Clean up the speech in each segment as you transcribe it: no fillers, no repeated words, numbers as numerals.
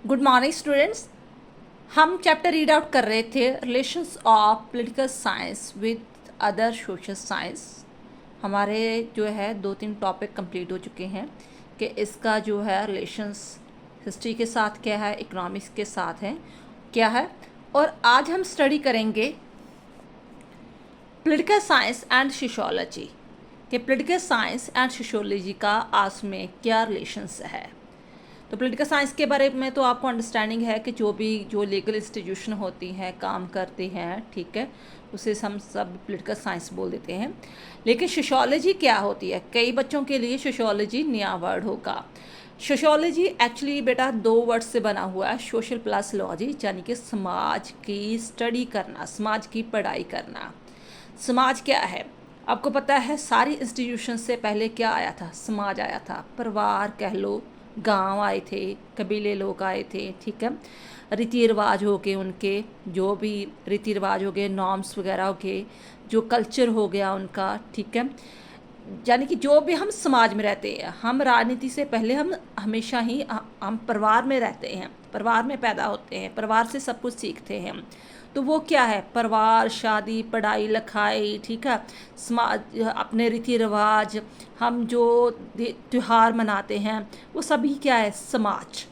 Good morning students. हम chapter read out कर रहे थे relations of political science with other social science. हमारे जो है 2-3 टॉपिक कंप्लीट हो चुके हैं कि इसका जो है रिलेशंस हिस्ट्री के साथ क्या है, इकोनॉमिक्स के साथ है क्या है। और आज हम स्टडी करेंगे पॉलिटिकल साइंस एंड सोशियोलॉजी कि पॉलिटिकल साइंस एंड सोशियोलॉजी का आपस में क्या रिलेशंस है। तो पॉलिटिकल साइंस के बारे में तो आपको अंडरस्टैंडिंग है कि जो लीगल इंस्टीट्यूशन होती हैं, काम करते हैं, ठीक है, उसे हम सब पॉलिटिकल साइंस बोल देते हैं। लेकिन सोशियोलॉजी क्या होती है? कई बच्चों के लिए सोशियोलॉजी नया वर्ड होगा। सोशियोलॉजी एक्चुअली बेटा 2 वर्ड से बना हुआ है, सोशल प्लस लॉजी, यानी कि समाज की स्टडी करना, समाज की पढ़ाई करना। समाज क्या है? आपको पता है सारी इंस्टीट्यूशन से पहले क्या आया था? समाज आया था। परिवार कह लो, गांव आए थे, कबीले लोग आए थे, ठीक है, रीति रिवाज हो गए, उनके जो भी रीति रिवाज हो गए, नॉर्म्स वगैरह हो गए, जो कल्चर हो गया उनका, ठीक है। यानी कि जो भी हम समाज में रहते हैं, हम राजनीति से पहले हम हमेशा ही हम परिवार में रहते हैं, परिवार में पैदा होते हैं, परिवार से सब कुछ सीखते हैं। तो वो क्या है? परिवार, शादी, पढ़ाई लिखाई, ठीक है, समाज, अपने रीति रिवाज, हम जो त्यौहार मनाते हैं, वो सभी क्या है? समाज,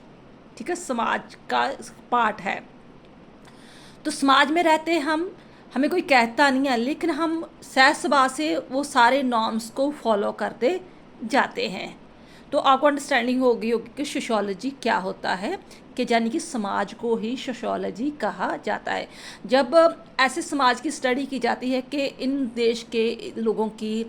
ठीक है, समाज का पार्ट है। तो समाज में रहते हम, हमें कोई कहता नहीं है, लेकिन हम सहज स्वभाव से वो सारे नॉर्म्स को फॉलो करते जाते हैं। तो आपको अंडरस्टैंडिंग होगी कि सोशियोलॉजी क्या होता है, कि यानी कि समाज को ही सोशियोलॉजी कहा जाता है। जब ऐसे समाज की स्टडी की जाती है कि इन देश के लोगों की,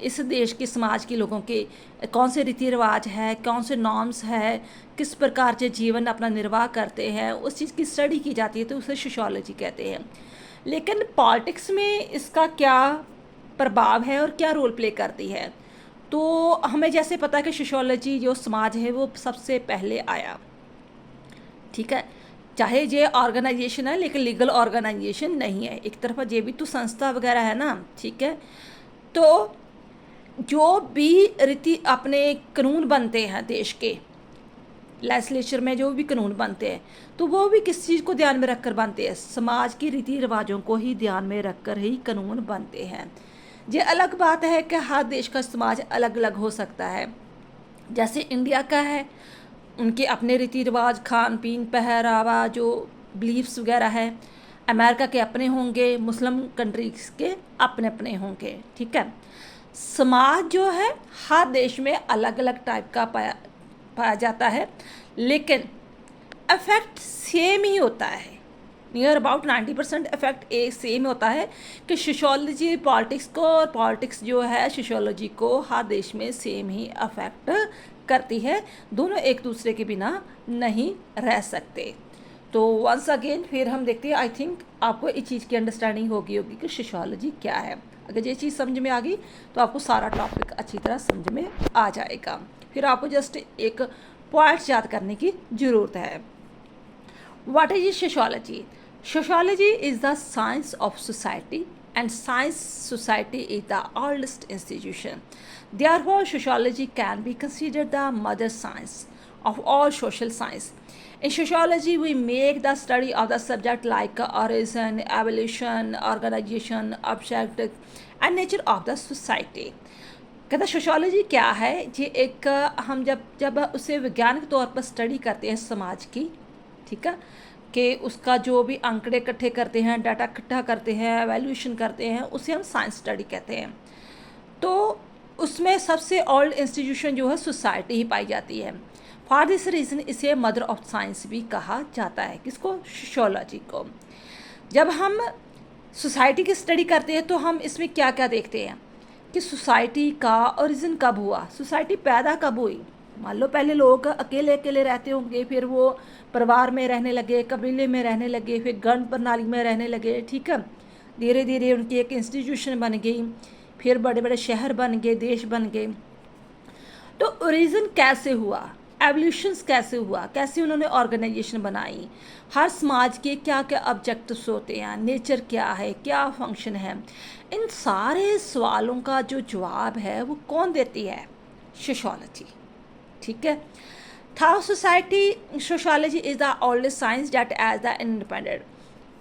इस देश के समाज के लोगों के कौन से रीति रिवाज है, कौन से नॉर्म्स है, किस प्रकार से जीवन अपना निर्वाह करते हैं, उस चीज़ की स्टडी की जाती है, तो उसे सोशियोलॉजी कहते हैं। लेकिन पॉलिटिक्स में इसका क्या प्रभाव है और क्या रोल प्ले करती है? तो हमें जैसे पता है कि सोशियोलॉजी जो समाज है वो सबसे पहले आया, ठीक है, चाहे ये ऑर्गेनाइजेशन है लेकिन लीगल ऑर्गेनाइजेशन नहीं है, एक तरफा ये भी तो संस्था वगैरह है ना, ठीक है। तो जो भी रीति अपने कानून बनते हैं देश के लेजिस्लेचर में, जो भी कानून बनते हैं, तो वो भी किस चीज़ को ध्यान में रखकर बनते हैं? समाज की रीति रिवाजों को ही ध्यान में रखकर ही कानून बनते हैं। ये अलग बात है कि हर देश का समाज अलग अलग हो सकता है। जैसे इंडिया का है, उनके अपने रीति रिवाज, खान पीन, पहरावा, जो बिलीफ्स वगैरह है। अमेरिका के अपने होंगे, मुस्लिम कंट्रीज के अपने अपने होंगे, ठीक है। समाज जो है हर देश में अलग अलग टाइप का पाया जाता है, लेकिन इफेक्ट सेम ही होता है। नियर अबाउट 90% इफेक्ट एक सेम होता है कि सोशियोलॉजी पॉलिटिक्स को, और पॉलिटिक्स जो है सोशियोलॉजी को हर देश में सेम ही अफेक्ट करती है। दोनों एक दूसरे के बिना नहीं रह सकते। तो वंस अगेन फिर हम देखते हैं, आई थिंक आपको इस चीज़ की अंडरस्टैंडिंग होगी कि सोशियोलॉजी क्या है। अगर ये चीज़ समझ में आ गई तो आपको सारा टॉपिक अच्छी तरह समझ में आ जाएगा। फिर आपको जस्ट एक पॉइंट्स याद करने की ज़रूरत है। What is sociology? Sociology is the science of society, and science society is the oldest institution. Therefore, sociology can be considered the mother science of all social science. In sociology, we make the study of the subject like origin, evolution, organization, object, and nature of the society. कहता sociology क्या है? ये एक हम जब उसे वैज्ञानिक तौर पर स्टडी करते हैं समाज की, ठीक है, कि उसका जो भी आंकड़े इकट्ठे करते हैं, डाटा इकट्ठा करते हैं, एवेल्यूशन करते हैं, उसे हम साइंस स्टडी कहते हैं। तो उसमें सबसे ओल्ड इंस्टीट्यूशन जो है सोसाइटी ही पाई जाती है। फॉर दिस रीज़न इसे मदर ऑफ साइंस भी कहा जाता है। किसको? सोशियोलॉजी को। जब हम सोसाइटी की स्टडी करते हैं तो हम इसमें क्या क्या देखते हैं कि सोसाइटी का ओरिजिन कब हुआ, सोसाइटी पैदा कब हुई। मान लो पहले लोग अकेले अकेले रहते होंगे, फिर वो परिवार में रहने लगे, कबीले में रहने लगे, फिर गण प्रणाली में रहने लगे, ठीक है। धीरे धीरे उनकी एक इंस्टीट्यूशन बन गई, फिर बड़े बड़े शहर बन गए, देश बन गए। तो ओरिजिन कैसे हुआ, एवोल्यूशंस कैसे हुआ, कैसे उन्होंने ऑर्गेनाइजेशन बनाई, हर समाज के क्या क्या ऑब्जेक्टिव्स होते हैं, नेचर क्या है, क्या फंक्शन है, इन सारे सवालों का जो जवाब है वो कौन देती है? सोशियोलॉजी, ठीक है। How society sociology is the oldest science that as the independent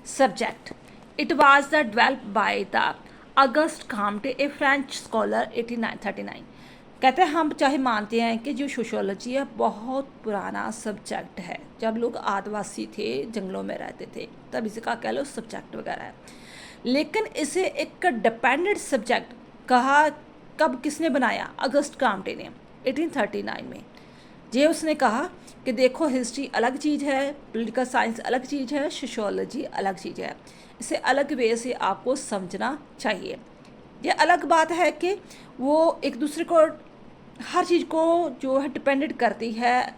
subject. It was developed by the Auguste Comte, a French scholar, 1839. कहते हैं हम चाहे मानते हैं कि जो सोशोलॉजी है बहुत पुराना सब्जेक्ट है, जब लोग आदिवासी थे, जंगलों में रहते थे, तब इसका कह लो सब्जेक्ट वगैरह है, लेकिन इसे एक डिपेंडेंट सब्जेक्ट कहा कब किसने बनाया? अगस्त काम्टे ने 1839 में। ये उसने कहा कि देखो हिस्ट्री अलग चीज़ है, पॉलिटिकल साइंस अलग चीज़ है, सोशियोलॉजी अलग चीज़ है, इसे अलग वे से आपको समझना चाहिए। ये अलग बात है कि वो एक दूसरे को हर चीज़ को जो है डिपेंडेंट करती है,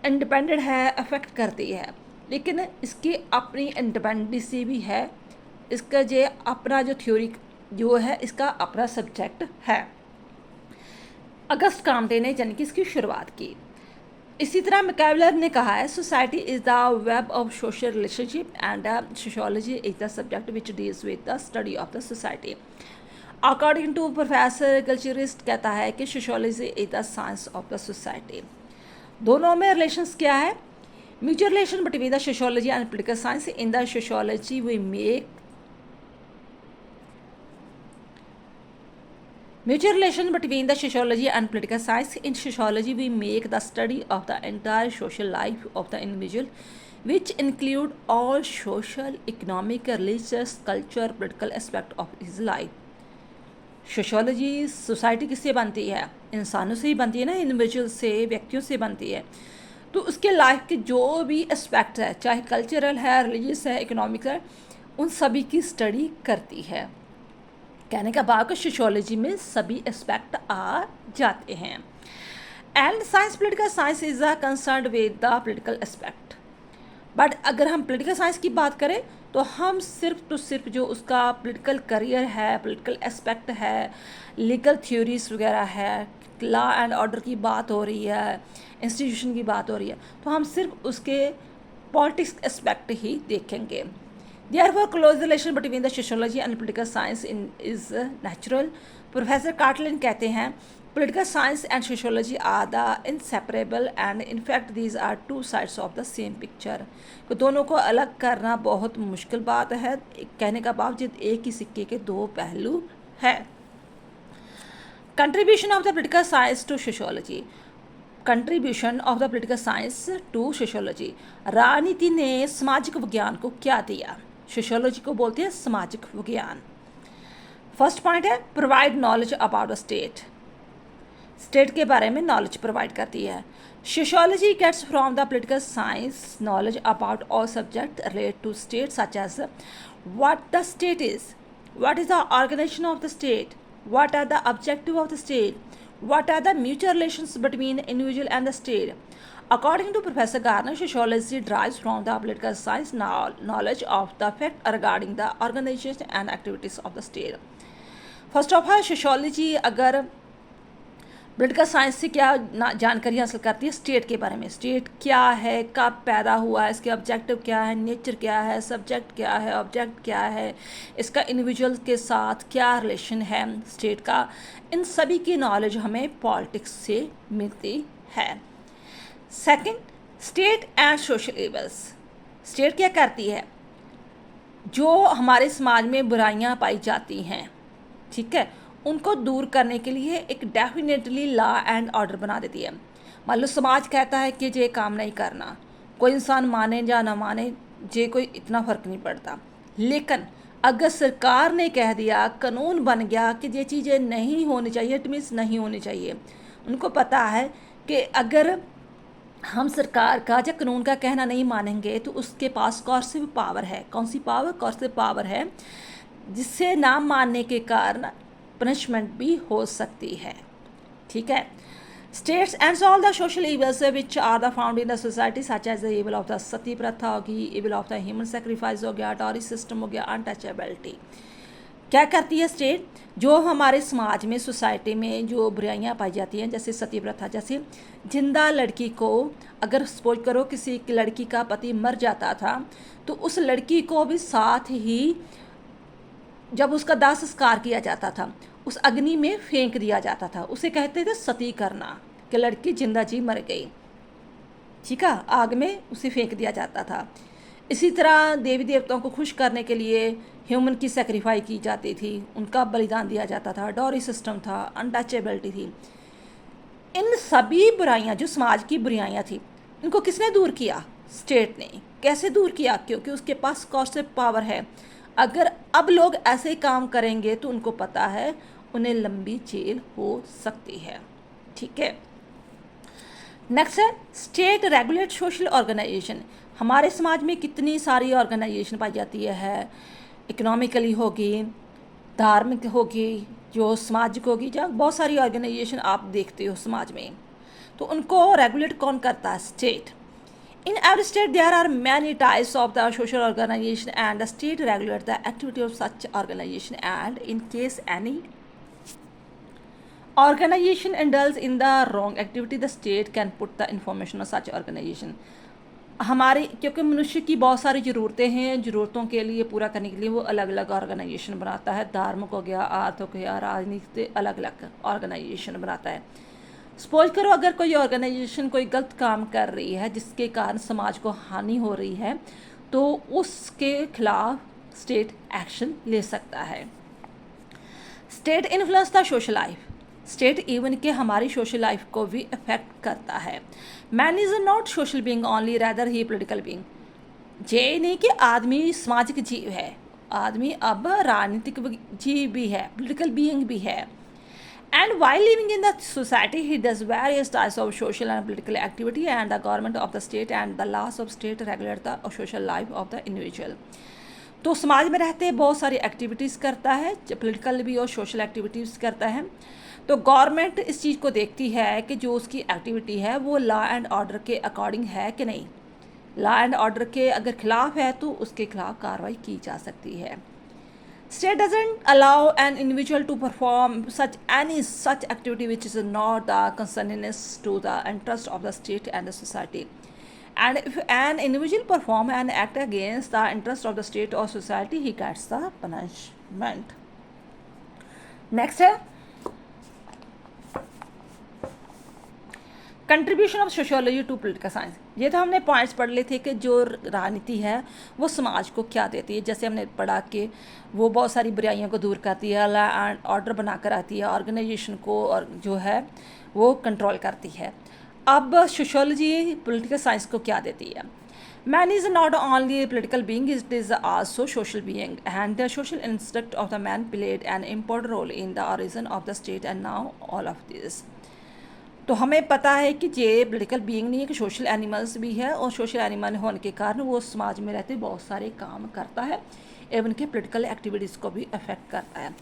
इंडिपेंडेंट है, अफेक्ट करती है, लेकिन इसकी अपनी इंडिपेंडेंसी भी है, इसका जो अपना जो थ्योरी जो है इसका अपना सब्जेक्ट है। अगस्त काम्टे ने यानी कि इसकी शुरुआत की। इसी तरह मैक्वेलर ने कहा है society is the web of social relationship and sociology is the subject which deals with the study of the society. According to professor कल्चरिस्ट कहता है कि sociology is the science of the society. दोनों में रिलेशंस क्या है? Mutual relation between the sociology and political science. In the sociology we make mutual relation between the sociology and political science. In sociology we make the study of the entire social life of the individual, which include all social, economic, religious, culture, political aspect of his life. Sociology society किससे बनती है? इंसानों से ही बनती है ना, individual से, व्यक्तियों से बनती है। तो उसके लाइफ के जो भी एस्पेक्ट है, चाहे कल्चरल है, रिलीजियस है, इकोनॉमिक है, उन सभी की स्टडी करती है। कहने का भाव सोशियोलॉजी में सभी एस्पेक्ट आ जाते हैं। And science political science is a concern with the political aspect. But अगर हम पॉलिटिकल साइंस की बात करें तो हम सिर्फ जो उसका पॉलिटिकल करियर है, पॉलिटिकल एस्पेक्ट है, लीगल थ्योरीज वगैरह है, लॉ एंड ऑर्डर की बात हो रही है, इंस्टीट्यूशन की बात हो रही है, तो हम सिर्फ उसके पॉलिटिक्स एस्पेक्ट ही देखेंगे। Therefore, close relation between the sociology and political science is natural. Professor Catlin कहते हैं political science and sociology are the inseparable and in fact these are two sides of the same picture. तो दोनों को अलग करना बहुत मुश्किल बात है, कहने का बावजूद एक ही सिक्के के दो पहलू है। Contribution of the political science to sociology. Contribution of the political science to sociology. राजनीति ने सामाजिक विज्ञान को क्या दिया? सोशियोलॉजी को बोलते हैं सामाजिक विज्ञान। फर्स्ट पॉइंट है provide knowledge about the state. State के बारे में नॉलेज प्रोवाइड करती है। Sociology gets from the political science knowledge about all subject related to state such as what the state is, what is the organization of the state, what are the objective of the state, what are the mutual relations between individual and the state. According to Professor Garner, sociology derives from the political science knowledge of the fact regarding the organization and activities of the state. First of all, sociology अगर political science से क्या जानकारी हासिल करती है? State के बारे में। स्टेट क्या है, कब पैदा हुआ है, इसके ऑब्जेक्टिव क्या है, नेचर क्या है, सब्जेक्ट क्या है, ऑब्जेक्ट क्या है, इसका इंडिविजुअल के साथ क्या रिलेशन है स्टेट का, इन सभी की नॉलेज हमें पॉलिटिक्स से मिलती है। Second, state and social evils. State क्या करती है? जो हमारे समाज में बुराइयां पाई जाती हैं, ठीक है, उनको दूर करने के लिए एक डेफिनेटली लॉ एंड ऑर्डर बना देती है। मान लो समाज कहता है कि ये काम नहीं करना, कोई इंसान माने या ना माने, ये कोई इतना फ़र्क नहीं पड़ता, लेकिन अगर सरकार ने कह दिया, कानून बन गया कि ये चीज़ें नहीं होनी चाहिए, इट मीन्स नहीं होनी चाहिए, उनको पता है कि अगर हम सरकार का या कानून का कहना नहीं मानेंगे तो उसके पास कॉर्सिव पावर है। कौन सी पावर? कॉर्सिव पावर है, जिससे ना मानने के कारण पनिशमेंट भी हो सकती है। ठीक है। States and all the social evils which are the found in the society such as the evil of the सती प्रथा होगी, evil of the human sacrifice हो गया, टॉरी सिस्टम हो गया, अनटचेबिलिटी। क्या करती है स्टेट? जो हमारे समाज में, सोसाइटी में जो बुराइयां पाई जाती हैं, जैसे सती प्रथा, जैसे जिंदा लड़की को अगर सपोज करो किसी की लड़की का पति मर जाता था तो उस लड़की को भी साथ ही जब उसका दाह संस्कार किया जाता था उस अग्नि में फेंक दिया जाता था। उसे कहते थे सती करना, कि लड़की जिंदा जी मर गई। ठीक है, आग में उसे फेंक दिया जाता था। इसी तरह देवी देवताओं को खुश करने के लिए ह्यूमन की सेक्रीफाई की जाती थी, उनका बलिदान दिया जाता था, डॉरी सिस्टम था, अनटचेबिलिटी थी। इन सभी बुराइयां जो समाज की बुराइयां थी, इनको किसने दूर किया? स्टेट ने। कैसे दूर किया? क्योंकि उसके पास कॉर्सेप पावर है। अगर अब लोग ऐसे काम करेंगे तो उनको पता है उन्हें लंबी जेल हो सकती है। ठीक है, नेक्स्ट है स्टेट रेगुलेट सोशल ऑर्गेनाइजेशन। हमारे समाज में कितनी सारी ऑर्गेनाइजेशन पाई जाती है, इकोनॉमिकली होगी, धार्मिक होगी, जो सामाजिक होगी, जहाँ बहुत सारी ऑर्गेनाइजेशन आप देखते हो समाज में, तो उनको रेगुलेट कौन करता है? State. In every state there are many types of the social organization and the state regulate the activity of such organization and in case any organization indulge in the wrong activity the state can put the information on such organization। हमारी क्योंकि मनुष्य की बहुत सारी ज़रूरतें हैं, ज़रूरतों के लिए पूरा करने के लिए वो अलग अलग ऑर्गेनाइजेशन बनाता है। धार्मिक हो गया, आर्थ हो गया, राजनीतिक, अलग अलग ऑर्गेनाइजेशन बनाता है। सपोज करो अगर कोई ऑर्गेनाइजेशन कोई गलत काम कर रही है जिसके कारण समाज को हानि हो रही है, तो उसके खिलाफ स्टेट एक्शन ले सकता है। State influence the social life. State even के हमारी सोशल लाइफ को भी अफेक्ट करता है। Man is not social being only, rather he political being. ये नहीं कि आदमी सामाजिक जीव है, आदमी अब राजनीतिक जीव भी है, पॉलिटिकल बीइंग भी है। And while living in the society, he does various types of social and political activity, and the government of the state and the laws of state regulate the social life of the individual। तो समाज में रहते बहुत सारी activities करता है, political भी और सोशल एक्टिविटीज़ करता है। तो गवर्नमेंट इस चीज़ को देखती है कि जो उसकी एक्टिविटी है वो लॉ एंड ऑर्डर के अकॉर्डिंग है कि नहीं। लॉ एंड ऑर्डर के अगर खिलाफ है तो उसके खिलाफ कार्रवाई की जा सकती है। State doesn't allow an individual to perform any such activity which is not the concernness to the interest of the state and the society. And if an individual perform an act against the interest of the state or society, he gets the punishment। Next है contribution of sociology to political science. ये तो हमने points पढ़ लिए थे कि जो राजनीति है वो समाज को क्या देती है। जैसे हमने पढ़ा कि वो बहुत सारी बुराइयों को दूर करती है, लॉ एंड ऑर्डर बना कर आती है, ऑर्गेनाइजेशन को और जो है वो कंट्रोल करती है। अब सोशियोलॉजी पॉलिटिकल साइंस को क्या देती है? Man is not only a political being, it is also social being, and the social instinct of the man played an important role in the origin of the state and now all of this। तो हमें पता है कि ये political being नहीं है, कि social animals भी है, और सोशल एनिमल होने के कारण वो समाज में रहते बहुत सारे काम करता है, एवं के पॉलिटिकल एक्टिविटीज़ को भी अफेक्ट करता है।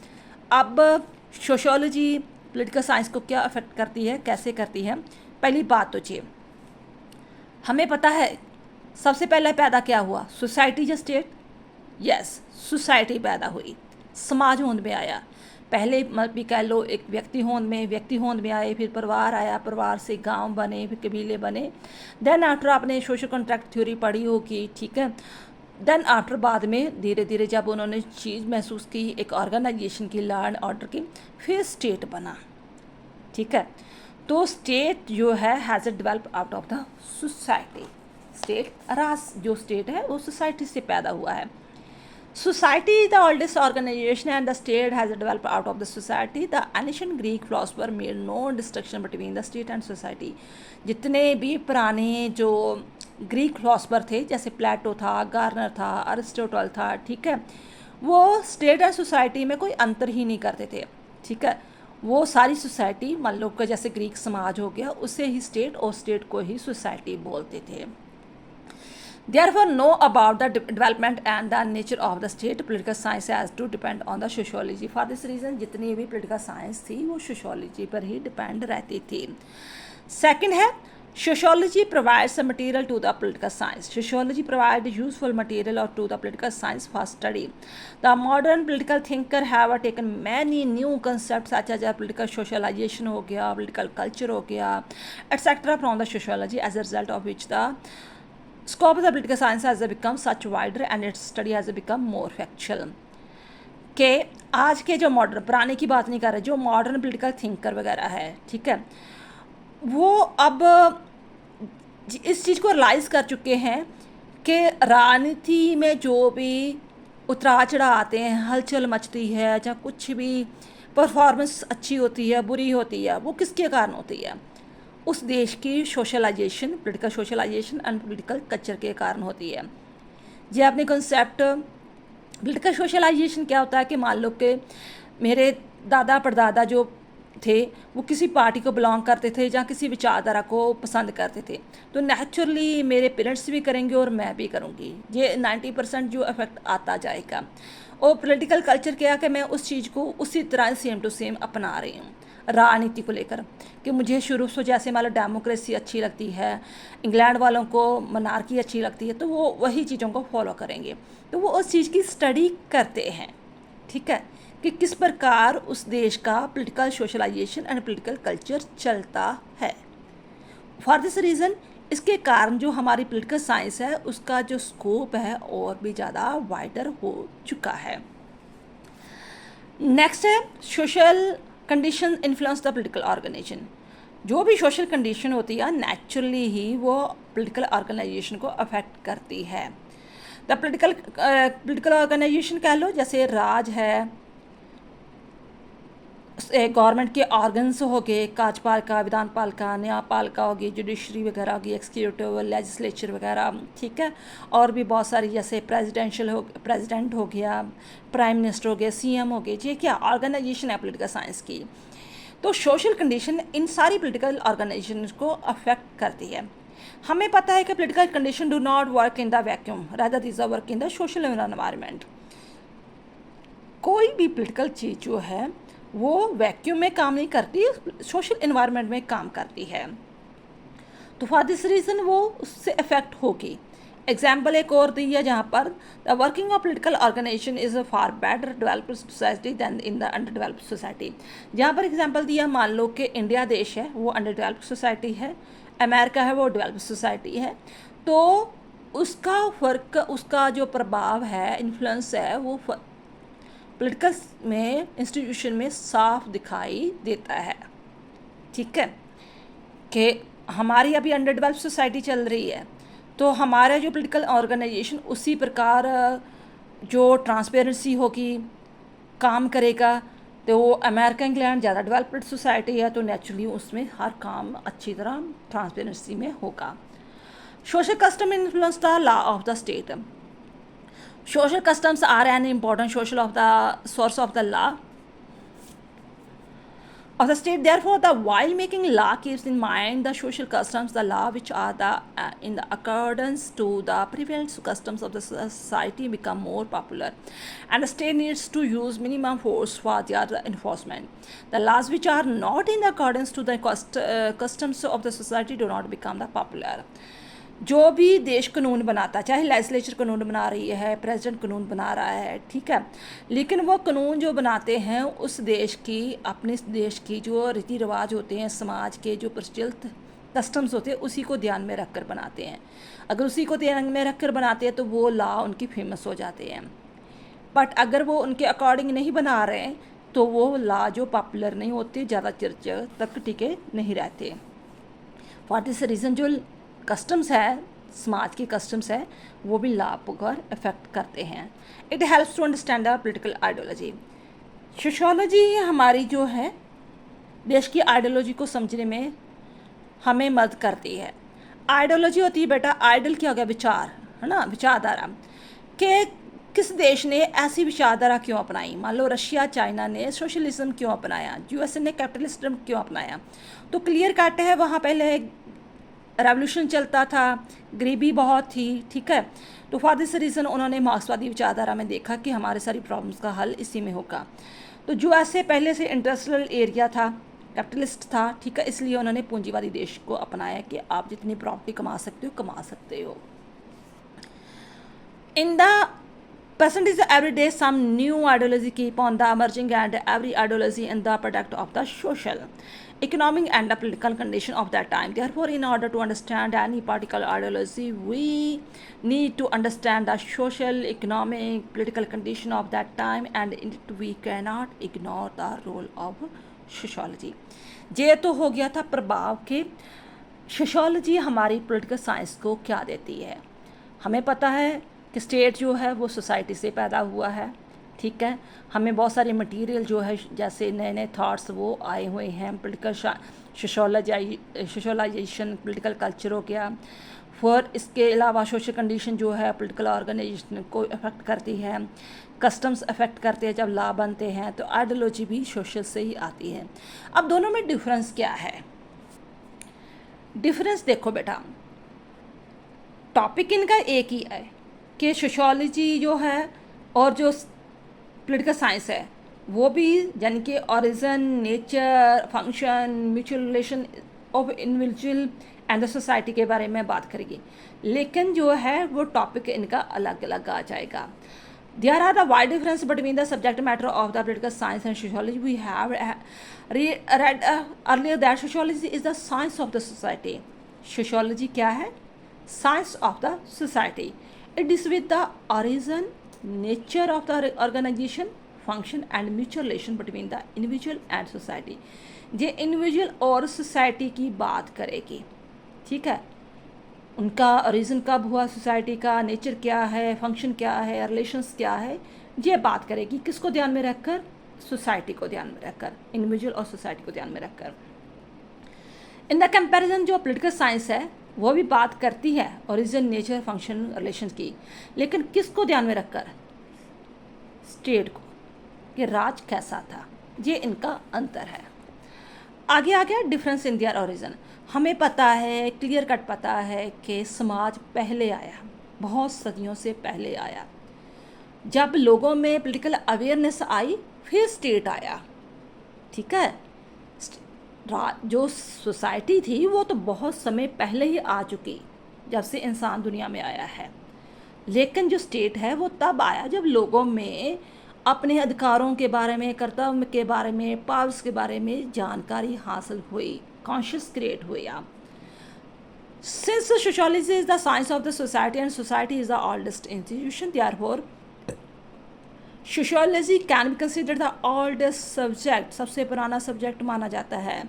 अब सोशियोलॉजी पॉलिटिकल साइंस को क्या अफेक्ट करती है, कैसे करती है? पहली बात तो ये हमें पता है सबसे पहले पैदा क्या हुआ? सोसाइटी या स्टेट? यस, सोसाइटी पैदा हुई, समाज होंद में आया। पहले भी कह लो एक व्यक्ति होंद में आए, फिर परिवार आया, परिवार से गांव बने, फिर कबीले बने। देन आफ्टर आपने सोशल कॉन्ट्रैक्ट थ्योरी पढ़ी होगी, ठीक है। देन आफ्टर बाद में धीरे धीरे जब उन्होंने चीज़ महसूस की एक ऑर्गेनाइजेशन की, लॉ एंड ऑर्डर की, फिर स्टेट बना, ठीक है। तो स्टेट जो है has develop out of the society. State जो स्टेट है वो सोसाइटी से पैदा हुआ है। Society is the oldest organization and the state has developed out of the society। The ancient Greek philosopher made no distinction between the state and society। जितने भी पुराने जो ग्रीक फिलोसफर थे, जैसे प्लेटो था, गार्नर था, अरिस्टोटल था, ठीक है, वो स्टेट और सोसाइटी में कोई अंतर ही नहीं करते थे, ठीक है। वो सारी सोसाइटी, मान लो कि जैसे ग्रीक समाज हो गया, उससे ही स्टेट, और स्टेट को ही सोसाइटी बोलते थे। Therefore, know about the development and the nature of the state political science has to depend on the sociology। For this reason, जितनी भी political science थी वो sociology पर ही depend रहती थी। Second है sociology provides the material to the political science। Sociology provides useful material to the political science for study। The modern political thinker have taken many new concepts such as political socialization हो गया, political culture हो गया, etc. from the sociology, as a result of which the scope of the political science has become such wider and its study has become more factual। के आज के जो modern, पुराने की बात नहीं कर रहे, जो मॉडर्न पॉलिटिकल थिंकर वगैरह है, ठीक है, वो अब इस चीज़ को रियलाइज़ कर चुके हैं कि राजनीति में जो भी उतराव चढ़ाव आते हैं, हलचल मचती है या कुछ भी परफॉर्मेंस अच्छी होती है, बुरी होती है, वो किसके कारण होती है? उस देश की socialization, political socialization and political culture के कारण होती है। ये अपने कंसेप्ट पॉलिटिकल सोशलाइजेशन क्या होता है कि मान लो कि मेरे दादा परदादा जो थे वो किसी पार्टी को बिलोंग करते थे या किसी विचारधारा को पसंद करते थे, तो नेचुरली मेरे पेरेंट्स भी करेंगे और मैं भी करूँगी। ये 90% जो इफेक्ट आता जाएगा। और पॉलिटिकल कल्चर क्या है कि मैं उस चीज़ को उसी तरह सेम टू सेम अपना रही हूँ राजनीति को लेकर, कि मुझे शुरू से जैसे मान लो डेमोक्रेसी अच्छी लगती है, इंग्लैंड वालों को मोनार्की अच्छी लगती है, तो वो वही चीज़ों को फॉलो करेंगे। तो वो उस चीज़ की स्टडी करते हैं, ठीक है, कि किस प्रकार उस देश का political socialization and political culture चलता है। फॉर दिस रीज़न इसके कारण जो हमारी पॉलिटिकल साइंस है उसका जो स्कोप है और भी ज़्यादा वाइडर हो चुका है। नेक्स्ट है social condition influence the political organization. जो भी सोशल कंडीशन होती है नेचुरली ही वो पॉलिटिकल ऑर्गेनाइजेशन को अफेक्ट करती है। द पॉलिटिकल ऑर्गेनाइजेशन कह लो, जैसे राज है, गवर्नमेंट के ऑर्गन्स हो गए, कार्यपालिका, विधान पालिका, न्यायपालिका होगी, जुडिशरी वगैरह होगी, एक्सिक्यूटिव, लेजिस्लेचर वगैरह, ठीक है, और भी बहुत सारी जैसे प्रेसिडेंट हो गया, प्राइम मिनिस्टर हो गया, सीएम हो गए, ये क्या ऑर्गेनाइजेशन है पॉलिटिकल साइंस की। तो सोशल कंडीशन इन सारी पॉलिटिकल ऑर्गेनाइजेशन को अफेक्ट करती है। हमें पता है कि political condition do not work in the vacuum, rather these are work in the social environment. कोई भी पॉलिटिकल चीज़ जो है वो वैक्यूम में काम नहीं करती, सोशल एनवायरनमेंट में काम करती है। तो फॉर दिस रीज़न वो उससे अफेक्ट होगी। एग्जाम्पल एक और दी है जहाँ पर the working of political organization is a far better developed society than in the under developed society. जहाँ पर एग्जाम्पल दिया, मान लो कि इंडिया देश है वो अंडर डेवलप्ड सोसाइटी है, अमेरिका है वो डेवलप्ड सोसाइटी है, तो उसका फ़र्क, उसका जो प्रभाव है, इन्फ्लुएंस है, वो पॉलिटिकल में इंस्टीट्यूशन में साफ दिखाई देता है। ठीक है, कि हमारी अभी अंडर डेवलप्ड सोसाइटी चल रही है, तो हमारा जो पॉलिटिकल ऑर्गेनाइजेशन उसी प्रकार जो ट्रांसपेरेंसी होगी काम करेगा। तो वो अमेरिका इंग्लैंड ज़्यादा डेवलप्ड सोसाइटी है, तो नेचुरली उसमें हर काम अच्छी तरह ट्रांसपेरेंसी में होगा। Social custom influence the law of the state. Social customs are an important social of the source of the law of the state. Therefore, the while making law keeps in mind the social customs, the law which are the in the accordance to the prevalent customs of the society become more popular, and the state needs to use minimum force for their enforcement. The laws which are not in accordance to the customs of the society do not become the popular. जो भी देश कानून बनाता है, चाहे legislature कानून बना रही है, प्रेसिडेंट कानून बना रहा है, ठीक है, लेकिन वो कानून जो बनाते हैं उस देश की, अपने देश की जो रीति रिवाज होते हैं, समाज के जो प्रचलित कस्टम्स होते हैं उसी को ध्यान में रख कर बनाते हैं। अगर उसी को ध्यान में रख कर बनाते हैं तो वो लॉ उनकी फेमस हो जाते हैं। बट अगर वो उनके अकॉर्डिंग नहीं बना रहे हैं तो वो लॉ जो पॉपुलर नहीं होते, ज़्यादा चर्चा तक टिके नहीं रहते। फॉर दिस रीज़न जो कस्टम्स है, समाज के कस्टम्स है, वो भी लॉ पर इफेक्ट करते हैं। It helps to understand the political ideology. Sociology हमारी जो है देश की आइडियोलॉजी को समझने में हमें मदद करती है। आइडियोलॉजी होती है बेटा, आइडल क्या हो गया, विचार, है ना, विचारधारा, कि किस देश ने ऐसी विचारधारा क्यों अपनाई। मान लो रशिया, चाइना ने सोशलिज्म क्यों अपनाया, यूएसए ने कैपिटलिज्म क्यों अपनाया। तो क्लियर कट है, वहाँ पहले रेवोल्यूशन चलता था, गरीबी बहुत थी, ठीक है, तो फॉर दिस रीज़न उन्होंने मार्क्सवादी विचारधारा में देखा कि हमारे सारी प्रॉब्लम्स का हल इसी में होगा। तो जो ऐसे पहले से इंडस्ट्रियल एरिया था, कैपिटलिस्ट था, ठीक है, इसलिए उन्होंने पूंजीवादी देश को अपनाया कि आप जितनी प्रॉपर्टी कमा सकते हो कमा सकते हो। In the present is every day some new ideology keep on the emerging, and every ideology in the product of the social, economic and the political condition of that time. Therefore, in order to understand any particular ideology, we need to understand the social, economic, political condition of that time, and in it we cannot ignore the role of sociology. ये तो हो गया था प्रभाव के sociology हमारी political science को क्या देती है? हमें पता है कि स्टेट जो है वो सोसाइटी से पैदा हुआ है, ठीक है। हमें बहुत सारे मटेरियल जो है जैसे नए नए थाट्स वो आए हुए हैं, पॉलिटिकल सोशलाइजेशन, पॉलिटिकल कल्चर हो गया। फिर इसके अलावा सोशल कंडीशन जो है पॉलिटिकल ऑर्गेनाइजेशन को अफेक्ट करती है, कस्टम्स अफेक्ट करते हैं, जब लॉ बनते हैं तो आइडियोलॉजी भी सोशल से ही आती है। अब दोनों में डिफरेंस क्या है? डिफरेंस देखो बेटा, टॉपिक इनका एक ही है कि सोशियोलॉजी जो है और जो पॉलिटिकल साइंस है वो भी यानी कि origin, nature, function, mutual relation of individual and the society के बारे में बात करेगी, लेकिन जो है वो टॉपिक इनका अलग अलग आ जाएगा। There are the wide difference between the subject matter of the political science and sociology. We have read earlier that sociology is the science of the society. Sociology क्या है? Science of the society. It is with the origin, nature of the organization, function and mutual relation between the individual and society. ये individual और society की बात करेगी, ठीक है। उनका रीज़न कब हुआ, सोसाइटी का नेचर क्या है, फंक्शन क्या है, रिलेशंस क्या है, ये बात करेगी। किसको ध्यान में रखकर? सोसाइटी को ध्यान में रखकर, इंडिविजुअल और सोसाइटी को ध्यान में रखकर। इन द कंपैरिजन जो पॉलिटिकल साइंस है वो भी बात करती है ओरिजिन, नेचर, फंक्शन, रिलेशन की, लेकिन किसको ध्यान में रखकर? स्टेट को, कि राज कैसा था। ये इनका अंतर है। आगे आ गया डिफरेंस इन दियर ओरिजिन। हमें पता है, क्लियर कट पता है कि समाज पहले आया, बहुत सदियों से पहले आया। जब लोगों में पॉलिटिकल अवेयरनेस आई फिर स्टेट आया, ठीक है। जो सोसाइटी थी वो तो बहुत समय पहले ही आ चुकी, जब से इंसान दुनिया में आया है, लेकिन जो स्टेट है वो तब आया जब लोगों में अपने अधिकारों के बारे में, कर्तव्य के बारे में, पावर्स के बारे में जानकारी हासिल हुई, कॉन्शियस क्रिएट हुआ। Since sociology is the science of the society and society is the oldest institution, therefore sociology can be considered the oldest subject, सबसे पुराना सब्जेक्ट माना जाता है।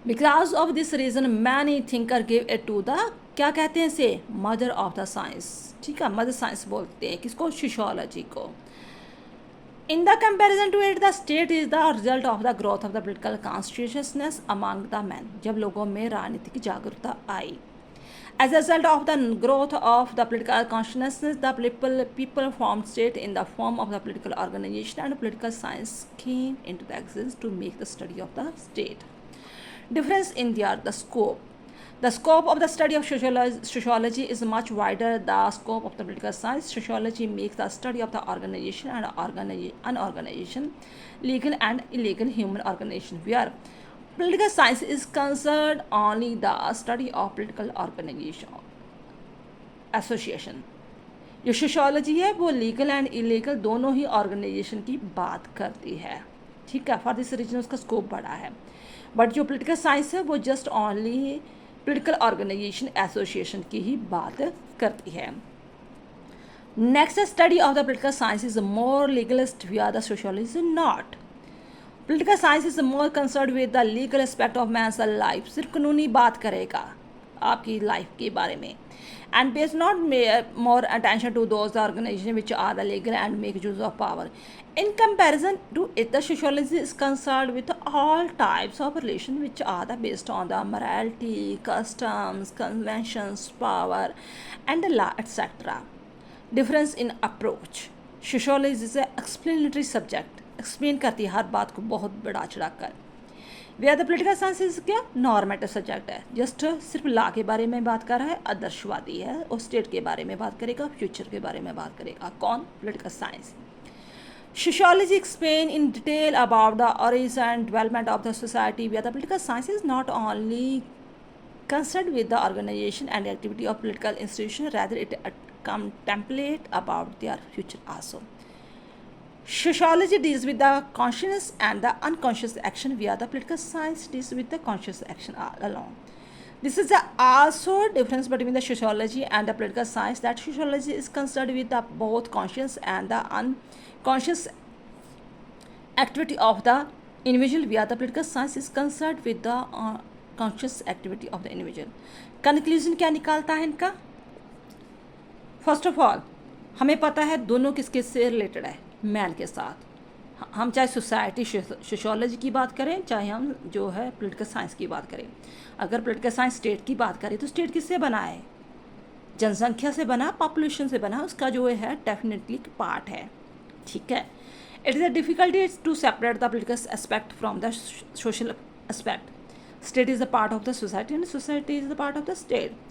Because of this reason many thinker give it to the, क्या कहते हैं इसे? Mother of the science, ठीक है। मदर साइंस बोलते हैं किसको? सोशियोलॉजी को। In the comparison to it, the state is the result of the growth of the political consciousness among the men. जब लोगों में राजनीतिक जागरूकता आई, as a result of the growth of the political consciousness, the people formed state in the form of the political organization, and political science came into the existence to make the study of the state. Difference in the scope. The scope of the study of sociology is much wider than the scope of the political science. Sociology makes the study of the organization and unorganization, legal and illegal human organization, where political science is concerned only the study of political organization, association. जो sociology है वो legal and illegal दोनों ही organisation की बात करती है, ठीक है। फॉर दिस रीजन उसका स्कोप बड़ा है। बट जो पॉलिटिकल साइंस है वो just only political organisation, association की ही बात करती है। Next study of the political science is more legalist where the sociology not. Political science is more concern with the legal aspect of man's life, सिर्फ कानूनी बात करेगा आपकी लाइफ के बारे में, and pays not more attention to those organizations which are the legal and make use of power. In comparison to it, the sociology is concerned with all types of relations which are based on the morality, customs, conventions, power, and the law, etc. Difference in approach. Sociology is an explanatory subject. Explain करती है हर बात को बहुत बढ़ा चढ़ा कर। Way the political science क्या? Normative subject है, जस्ट सिर्फ लॉ के बारे में बात कर रहा है, आदर्शवादी है, और स्टेट के बारे में बात करेगा, फ्यूचर के बारे में बात करेगा। कौन? Political science. Sociology explain in detail about the origin and development of the society, way the political science is not only concerned with the organization and activity of political institutions, rather it contemplate about their future also. Sociology deals with the conscious and the unconscious action, where the political science deals with the conscious action alone. This is the also difference between the sociology and the political science, that sociology is concerned with the both conscious and the unconscious activity of the individual, where the political science is concerned with the conscious activity of the individual. Conclusion क्या निकालता है इनका? First of all हमें पता है दोनों किस किस से रिलेटेड है, मैन के साथ। हम चाहे सोसाइटी सोशियोलॉजी की बात करें, चाहे हम जो है पॉलिटिकल साइंस की बात करें। अगर पॉलिटिकल साइंस स्टेट की बात करें तो स्टेट किससे बना है? जनसंख्या से बना, पॉपुलेशन से बना, उसका जो है डेफिनेटली पार्ट है। ठीक है। It is a difficulty to separate the political aspect from the social aspect. State is a part of the society and society is the part of the state.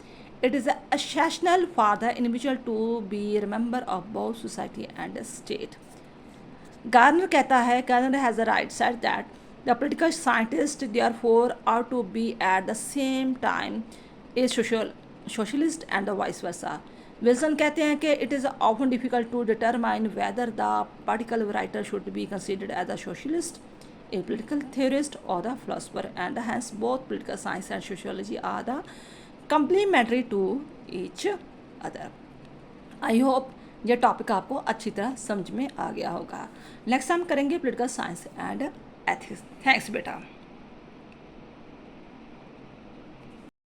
It is essential for the individual to be a member of both society and the state. Garner कहता है, Garner has a right said that the political scientists therefore are to be at the same time a socialist and the vice versa. Wilson कहते हैं कि it is often difficult to determine whether the particular writer should be considered as a socialist, a political theorist or the philosopher, and hence both political science and sociology are the complementary to each other. I hope ये topic आपको अच्छी तरह समझ में आ गया होगा। Next हम करेंगे political science and ethics. Thanks बेटा।